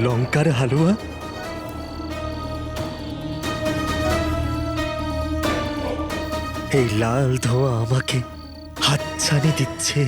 লঙ্কার হালুয়া? এই লাল ধোঁয়া আমাকে হাতছানি দিচ্ছে।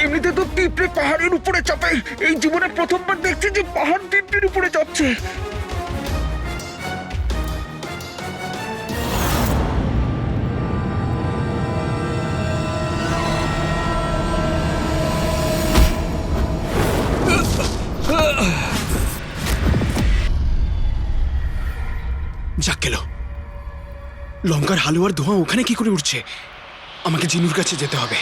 এমনিতে তো পিঁপড়ে পাহাড়ের উপরে চাপে, এই জীবনে প্রথমবার দেখছি যে পাহাড় পিঁপড়ের উপরে চাপছে। যাক গেল, লঙ্কার হালুয়ার ধোঁয়া ওখানে কি করে উঠছে? আমাকে জিনুর কাছে যেতে হবে।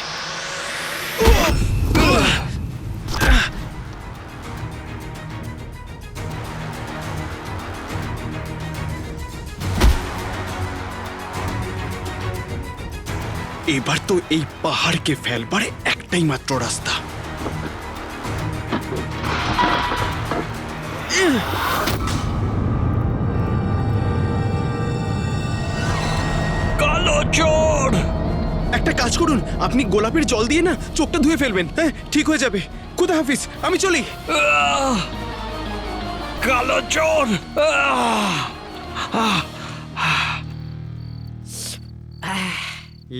এবার তো এই পাহাড়কে ফেলবার একটাই মাত্র রাস্তা। কালো চোর! একটা কাজ করুন, আপনি গোলাপের জল দিয়ে না চোখটা ধুয়ে ফেলবেন। হ্যাঁ, ঠিক হয়ে যাবে। খুদা হাফিজ, আমি চলি। কালো চোর!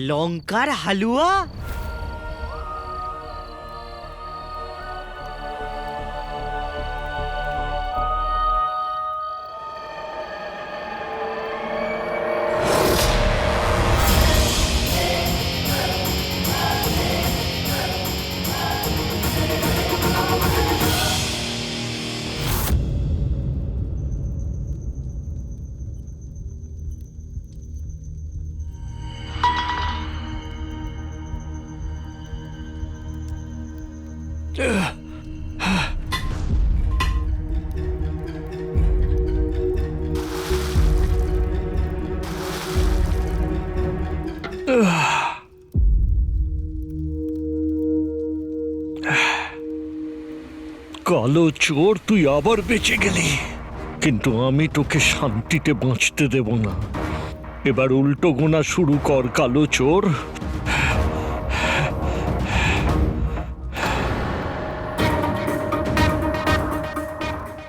লঙ্কার হালুয়া? কালো চোর, তুই আবার বেঁচে গেলি, কিন্তু আমি তোকে শান্তিতে বাঁচতে দেব না। এবার উল্টো গোনা শুরু কর, কালো চোর।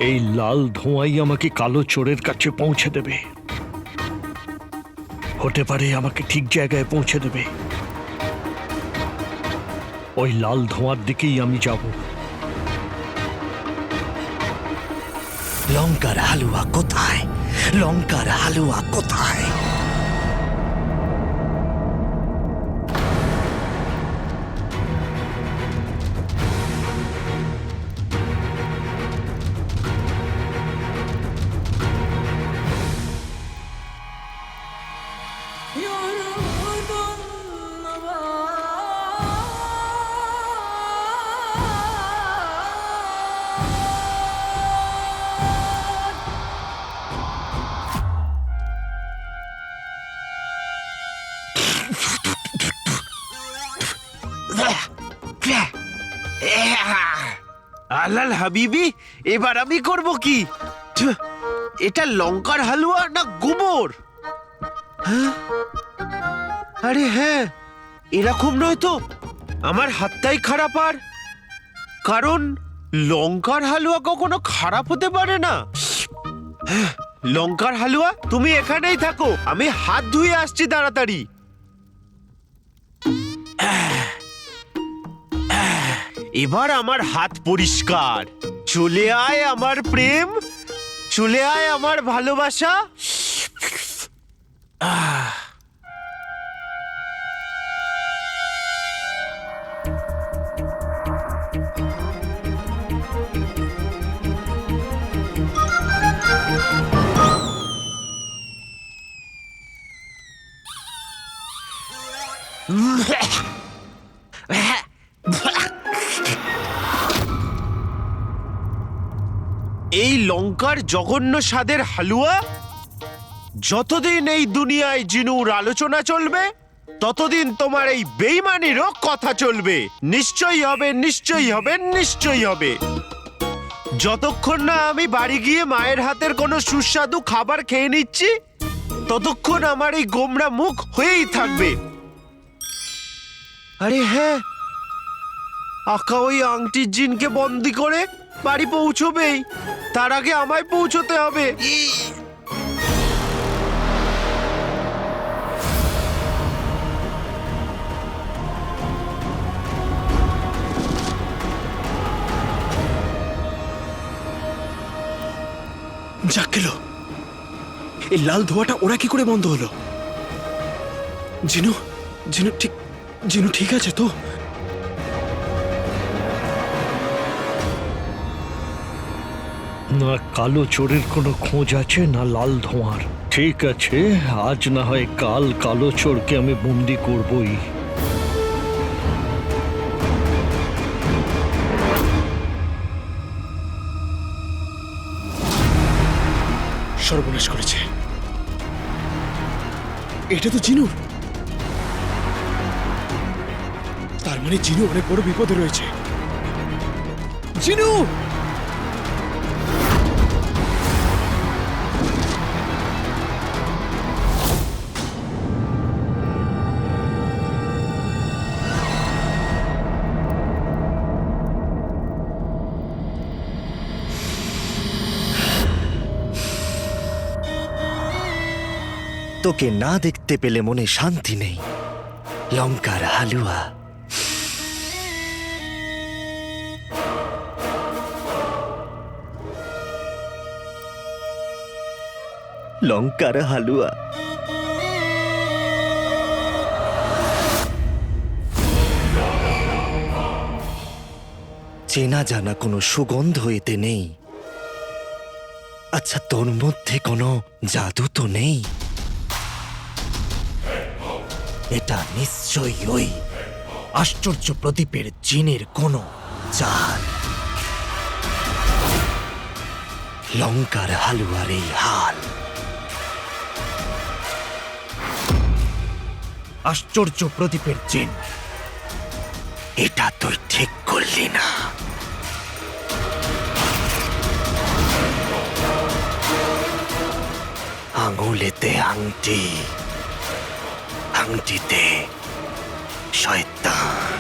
এই লাল ধোঁয়াই আমাকে কালো চোরের কাছে পৌঁছে দেবে। হতে পারে আমাকে ঠিক জায়গায় পৌঁছে দেবে। ওই লাল ধোঁয়ার দিকেই আমি যাব। লঙ্কার হালুয়া কোথায়? লঙ্কার হালুয়া কোথায়? আলাল হাবিবি, এবার আমি করব কি? এটা লঙ্কার হালুয়া না গোবর? হ্যাঁ, আরে হ্যাঁ, এরকম নয় তো। আমার হাতটাই খারাপ। আর কারণ লঙ্কার হালুয়া কখনো খারাপ হতে পারে না। হ্যাঁ, লঙ্কার হালুয়া, তুমি এখানেই থাকো, আমি হাত ধুয়ে আসছি তাড়াতাড়ি। এবার আমার হাত পরিষ্কার। চলে আয় আমার প্রেম, চলে আয় আমার ভালোবাসা। এই লঙ্কার জঘন্য স্বাদের হালুয়া যতদিন এই দুনিয়ায় জিনুর আলোচনা চলবে ততদিন তোমার এই বেইমানিরও কথা চলবে। নিশ্চয়ই হবে, নিশ্চয়ই হবে, নিশ্চয়ই হবে। যতক্ষণ না আমি বাড়ি গিয়ে মায়ের হাতের কোনো সুস্বাদু খাবার খেয়ে নিচ্ছি, ততক্ষণ আমার এই গোমড়া মুখ হয়েই থাকবে। আরে হ্যাঁ, আকা ওই আংটির জিনকে বন্দি করে বাড়ি পৌঁছবেই, তার আগে আমায় পৌঁছতে হবে। যাক গেল, এই লাল ধোঁয়াটা ওরা কি করে বন্ধ হলো? জিনু জিনু ঠিক আছে তো? না কালো চোরের কোনো খোঁজ আছে, না লাল ধোঁয়ার। ঠিক আছে, আজ না হয় কাল কালো চোরকে আমি বন্দি করবই। সর্বনাশ করেছে। এটা তো জিনুর। তার মানে জিনু অনেক বড় বিপদে রয়েছে। জিনু! তোকে না দেখতে পেলে মনে শান্তি নেই, লঙ্কার হালুয়া। লঙ্কার হালুয়া। চেনা জানা কোনো সুগন্ধ এতে নেই। আচ্ছা, তোর মধ্যে কোনো জাদু তো নেই? এটা নিশ্চয়ই ওই আশ্চর্য প্রদীপের জিনের কোনো চাল। লঙ্কার হালুয়ার এই হাল। আশ্চর্য প্রদীপের জিন, এটা তুই ঠিক করলি না। আঙুলেতে আংটি, আংটিতে শয়তান।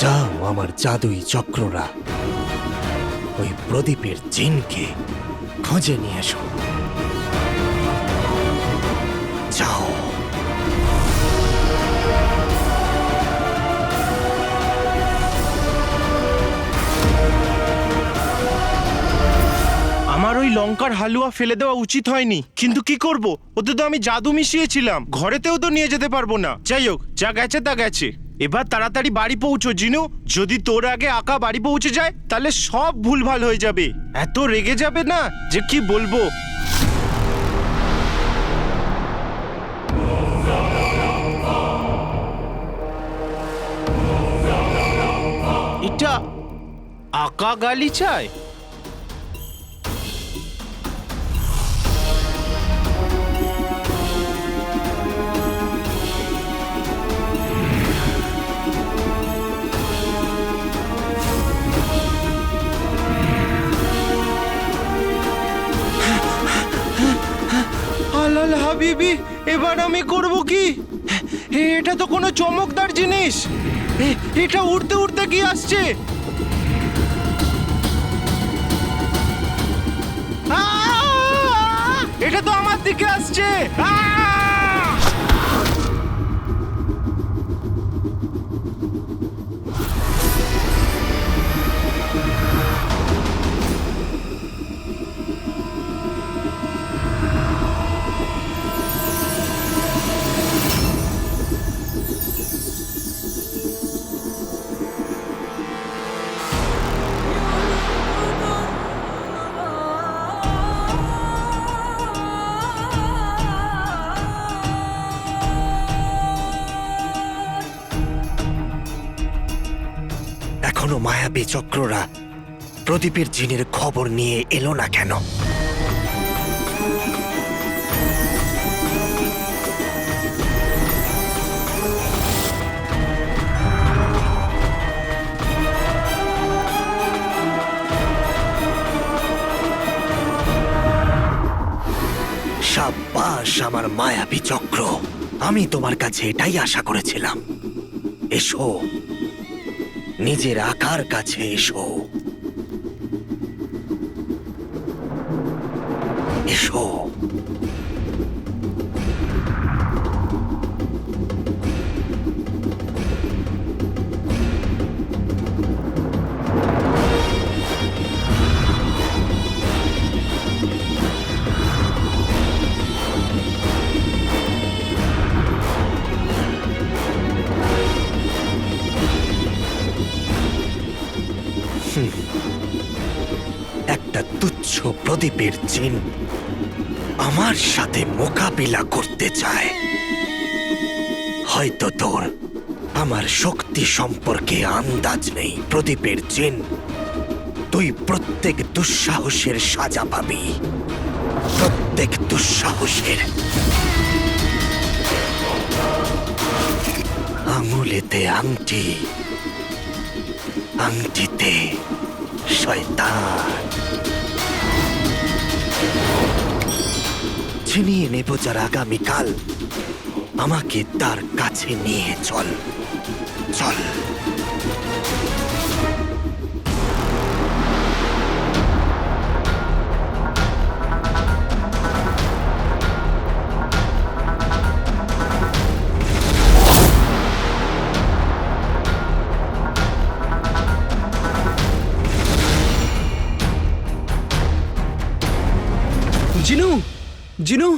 যাও আমার জাদুই চক্ররা, ওই প্রদীপের জিনকে খুঁজে নিয়ে এসো। যাও। আমার ওই লঙ্কার হালুয়া ফেলে দেওয়া উচিত হয়নি, কিন্তু কি করব, ওতে তো আমি জাদু মিশিয়েছিলাম। ঘরেতেও তো নিয়ে যেতে পারবো না। যাই হোক, যা গেছে তা গেছে। এবার তাড়াতাড়ি বাড়ি পৌঁছো জিনু। যদি তোর আগে আকা বাড়ি পৌঁছে যায় তাহলে সব ভুলভাল হয়ে যাবে। এত রেগে যাবে না যে কি বলবো। এটা আকা গালি চায়। আলাল হাবিবি, এবার আমি করব কি? এটা তো কোনো চমকদার জিনিস। এটা উড়তে উড়তে কি আসছে? এটা তো আমার দিকে আসছে। মায়াবী চক্ররা প্রদীপের জিনের খবর নিয়ে এলো না কেন? সাব্বাস আমার মায়াবী চক্র, আমি তোমার কাছে এটাই আশা করেছিলাম। এসো, নিজের আকার কাছে এসো। এসো। একটা তুচ্ছ প্রদীপের জিন আমার সাথে মোকাবিলা করতে চায়। হয়তো তোর আমার শক্তি সম্পর্কে আন্দাজ নেই প্রদীপের জিন। তুই প্রত্যেক দুঃসাহসের সাজা পাবি, প্রত্যেক দুঃসাহসের। আঙুলেতে আংটি, আংটিতে শয়তান। ছিনিয়ে নেব যার আগামীকাল, আমাকে তার কাছে নিয়ে চল, চল। জিনু, জিনু,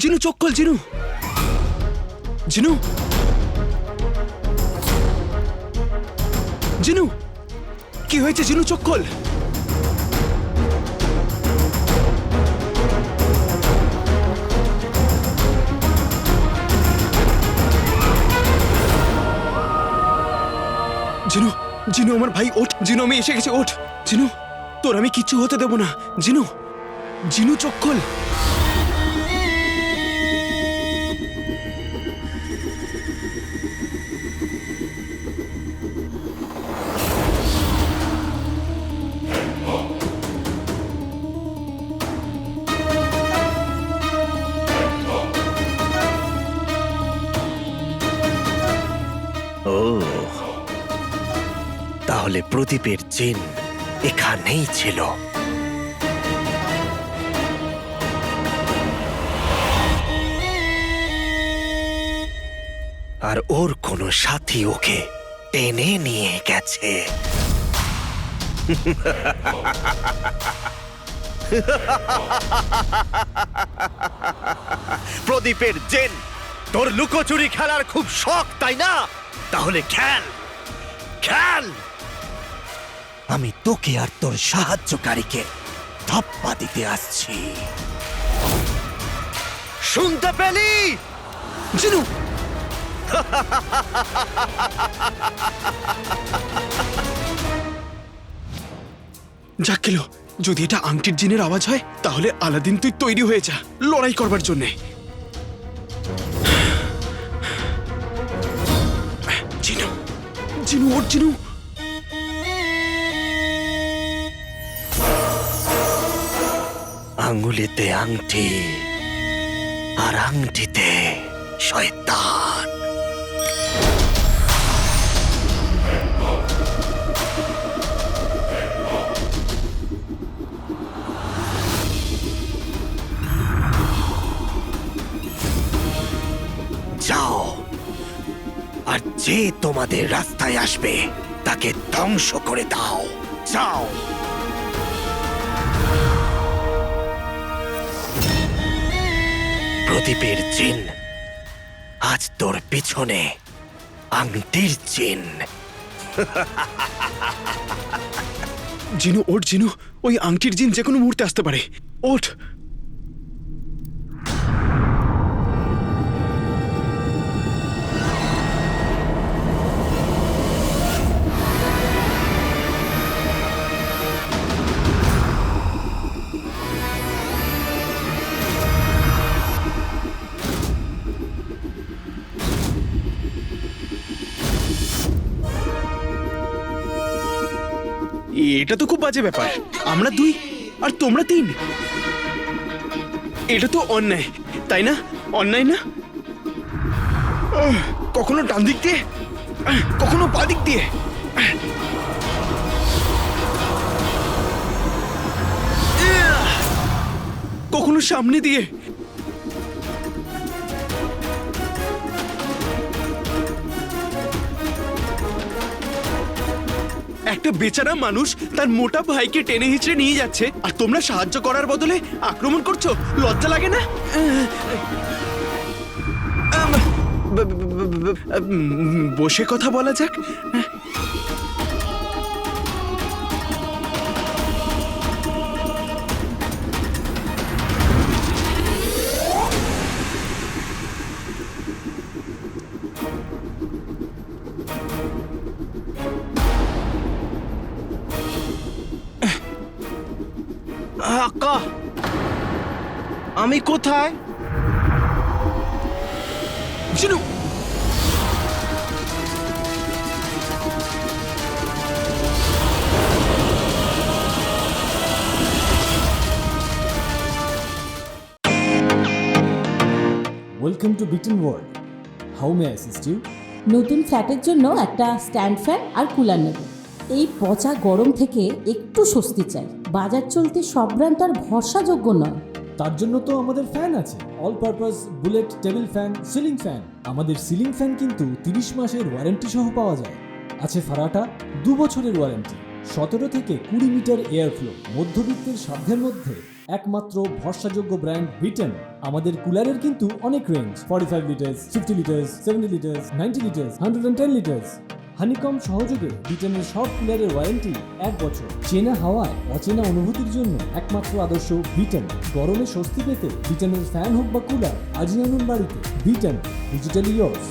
জিনু চোখ খোল, জিনু, জিনু, জিনু, কি হয়েছে? জিনু চোখ খোল। জিনু, জিনু আমার ভাই ওঠ। জিনু আমি এসে গেছি, ওঠ। জিনু, তোর আমি কিচ্ছু হতে দেব না। জিনু, জিনু চোখ খোল। ও, তাহলে প্রদীপের জিন এখানেই ছিল। আর ওর কোনো সাথী ওকে টেনে নিয়ে গেছে। প্রদীপের জেন, তোর লুকোচুরি খেলার খুব শখ তাই না? তাহলে খেল, খেল। আমি তোকে আর তোর সাহায্যকারীকে ধাপ্পা দিতে আসছি। শুনতে পেলি? জিনু, যাক গেল। যদি এটা আংটির জিনের আওয়াজ হয় তাহলে আলাদিন তুই তৈরি হয়ে যা লড়াই করবার জন্যে। জিনু, জিনু ওঠ, জিনু। আঙ্গুলিতে আংটি আর আংটিতে শয়তান। যাও, আর যে তোমাদের রাস্তায় আসবে তাকে ধ্বংস করে দাও। যাও। প্রদীপের জিন, আজ তোর পিছনে আংটির জিন। জিনু ওঠ, জিনু। ওই আংটির জিন যে কোনো মুহূর্তে আসতে পারে। ওঠ। এটা তো খুব বাজে ব্যাপার। আমরা 2 আর তোমরা 3। এটা তো অন্যায়, তাই না? অন্যায় না? কখনো ডান দিক দিয়ে, কখনো বাঁ দিক দিয়ে। কখনো সামনে দিয়ে। একটা বেচারা মানুষ তার মোটা ভাইকে টেনে হিচড়ে নিয়ে যাচ্ছে, আর তোমরা সাহায্য করার বদলে আক্রমণ করছো। লজ্জা লাগে না? বসে কথা বলা যাক। আকা, আমি কোথায়? Jinu, welcome to Biten world. How may assist you? নতুন ফ্ল্যাটের জন্য একটা স্ট্যান্ড ফ্যান আর কুলার নেব। এই পচা গরম থেকে একটু স্বস্তি চাই। বাজার চলতে সব ব্র্যান্ড তো আর ভরসাযোগ্য নয়। তার জন্য তো আমাদের ফ্যান আছে, all purpose bullet table fan, ceiling fan. আমাদের সিলিং ফ্যান কিন্তু 30 মাসের ওয়ারেন্টি সহ পাওয়া যায়। আছে ফারাটা 2 বছরের ওয়ারেন্টি, 17 থেকে 20 মিটার এয়ার ফ্লো, মধ্যবিত্তের সাধ্যের মধ্যে একমাত্র ভরসাযোগ্য ব্র্যান্ড বিটেন। আমাদের কুলারের কিন্তু অনেক range, 45 litres, 50 litres, 70 litres, 90 litres, 110 litres. Honeycomb সহযোগে বিটেনের সব কুলারের ওয়ারেন্টি 1 বছর। চেনা হাওয়ায় অচেনা অনুভূতির জন্য একমাত্র আদর্শ বিটেন। গরমে স্বস্তি পেতে বিটেনের ফ্যান হোক বা কুলার, আজই আনুন বাড়িতে। Biten, digitally yours.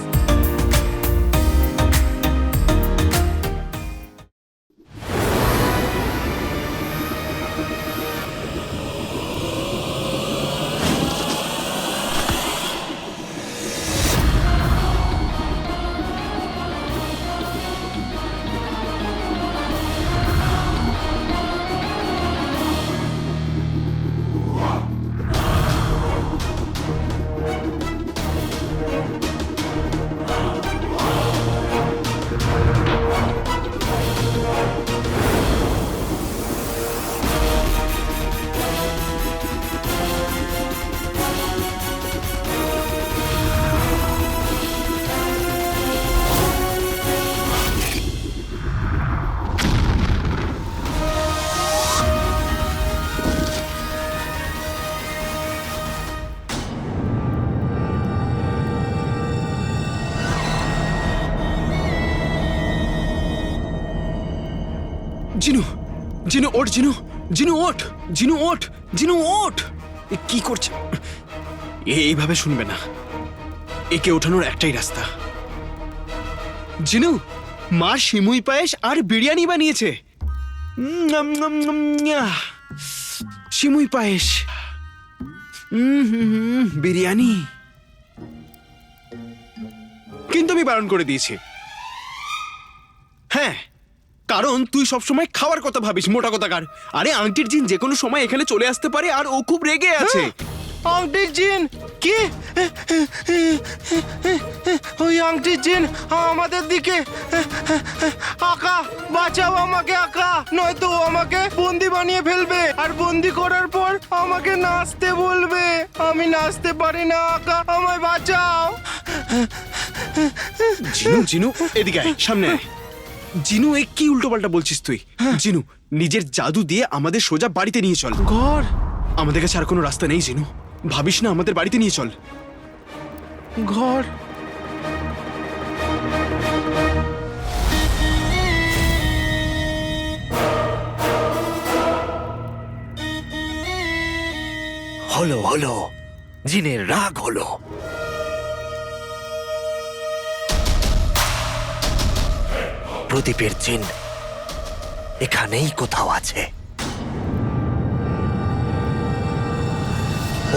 Jinu, Jinu ওঠ, জিনু, জিনু ওঠ, জিনু ওঠ, জিনু ওঠ। এ কি করছে? এইভাবে শুনবে না। একে ওঠানোর একটাই রাস্তা। জিনু, মা সিমুই পায়েস আর বিরিয়ানি বানিয়েছে। সিমুই পায়েস, বিরিয়ানি। কিন্তু আমি বারণ করে দিয়েছি। হ্যাঁ, কারণ তুই সবসময় খাওয়ার কথা ভাবিস, মোটা কথাকার। আরে আংটির জিন যে কোনো সময় এখানে চলে আসতে পারে, আর ও খুব রেগে আছে। আংটির জিন? কি? ওই আংটির জিন আমাদের দিকে। আকা, বাঁচাও আমাকে আকা, নয়তো ও আমাকে বন্দি বানিয়ে ফেলবে, আর বন্দি করার পর আমাকে নাচতে বলবে। আমি নাচতে পারি না আকা, আমায় বাঁচাও। জিনু, জিনু এদিকে আয়, সামনে আয়। জিনু, এ কি উল্টোপাল্টা বলছিস তুই? জিনু, নিজের জাদু দিয়ে আমাদের সোজা বাড়িতে নিয়ে চল। ঘর? আমাদের কাছে আর কোনো রাস্তা নেই জিনু। ভাবিস না, আমাদের বাড়িতে নিয়ে চল। ঘর? হলো হলো, জিনের রাগ হলো। প্রদীপের জিন এখানেই কোথাও আছে।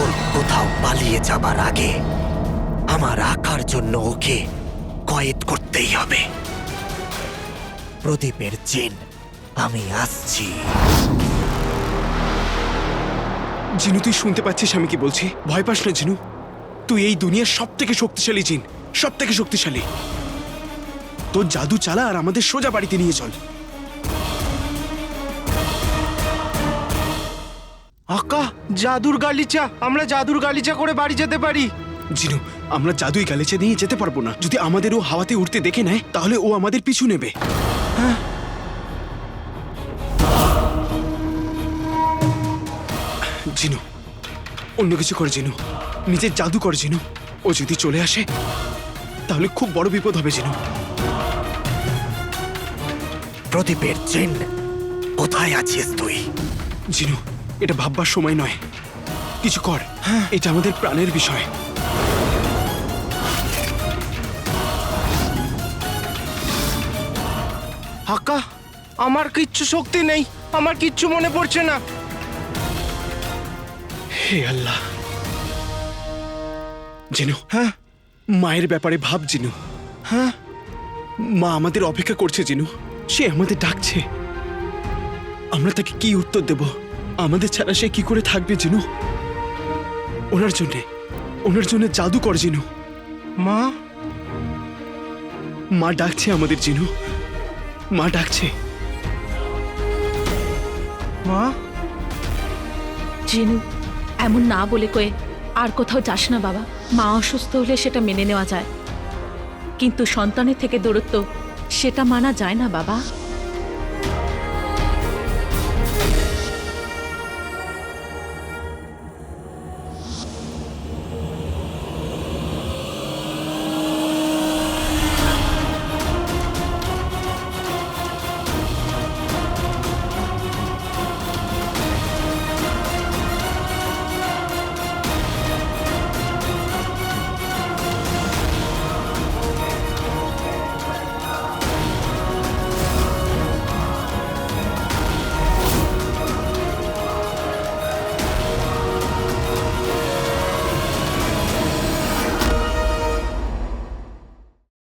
ওর কোথাও পালিয়ে যাবার আগে আমার আকার জন্য ওকে কয়েদ করতেই হবে। প্রদীপের জিন আমি আসছি। জিনু, তুই শুনতে পাচ্ছিস আমি কি বলছি? ভয় পাস না জিনু, তুই এই দুনিয়ার সব থেকে শক্তিশালী জিন, সব থেকে শক্তিশালী। তোর জাদু চালা আর আমাদের সোজা বাড়িতে নিয়ে চল। আকা, জাদুর গালিচা, আমরা জাদুর গালিচা করে বাড়ি যেতে পারি। জিনু, আমরা জাদুই গালিচা নিয়ে যেতে পারবো না। যদি আমাদের ও হাওয়াতে উঠতে দেখে নেয় তাহলে ও আমাদের পিছু নেবে। জিনু, অন্য কিছু কর জিনু, নিজের জাদু কর জিনু। ও যদি চলে আসে তাহলে খুব বড় বিপদ হবে জিনু। প্রদীপের জিন, কোথায় আছিস তুই? জিনু, এটা ভাববার সময় নয়, কিছু কর। এটা আমাদের প্রাণের বিষয়। আকা, আমার কিচ্ছু শক্তি নেই, আমার কিচ্ছু মনে পড়ছে না। হে আল্লাহ। জিনু, মায়ের ব্যাপারে ভাব জিনু। মা আমাদের অপেক্ষা করছে জিনু, সে আমাদের ডাকছে। আমরা তাকে কি উত্তর দেব? আমাদের ছাড়া সে কি করে থাকবে জিনু? ওনার জন্য জাদু কর জিনু। মা, মা ডাকছে আমাদের জিনু, মা ডাকছে। মা, জিনু, এমন না বলে কয়ে আর কোথাও যাস না বাবা। মা অসুস্থ হলে সেটা মেনে নেওয়া যায়, কিন্তু সন্তানের থেকে দূরত্ব সেটা মানা যায় না বাবা।